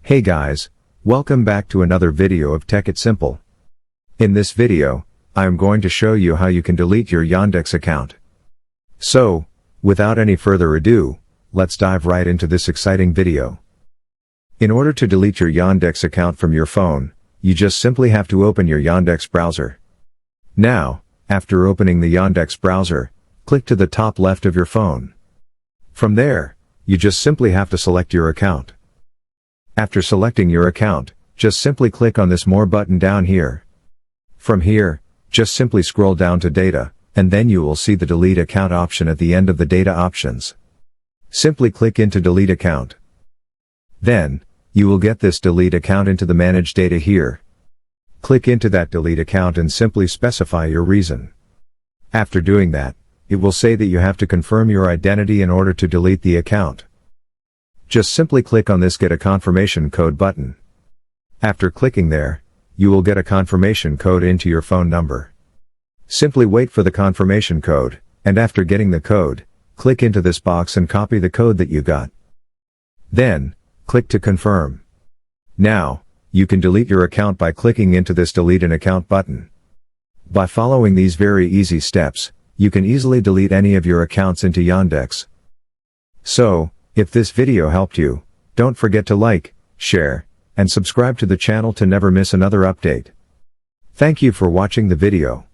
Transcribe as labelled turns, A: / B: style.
A: Hey guys, welcome back to another video of Tech It Simple. In this video, I am going to show you how you can delete your Yandex account. So, without any further ado, let's dive right into this exciting video. In order to delete your Yandex account from your phone, you just simply have to open your Yandex browser. Now, after opening the Yandex browser, click to the top left of your phone. From there, you just simply have to select your account. After selecting your account, just simply click on this More button down here. From here, just simply scroll down to Data, and then you will see the Delete Account option at the end of the Data options. Simply click into Delete Account. Then, you will get this Delete Account into the Manage Data here. Click into that Delete Account and simply specify your reason. After doing that, it will say that you have to confirm your identity in order to delete the account. Just simply click on this Get a Confirmation Code button. After clicking there, you will get a confirmation code into your phone number. Simply wait for the confirmation code, and after getting the code, click into this box and copy the code that you got. Then, click to confirm. Now, you can delete your account by clicking into this Delete an Account button. By following these very easy steps, you can easily delete any of your accounts into Yandex. So, if this video helped you, don't forget to like, share, and subscribe to the channel to never miss another update. Thank you for watching the video.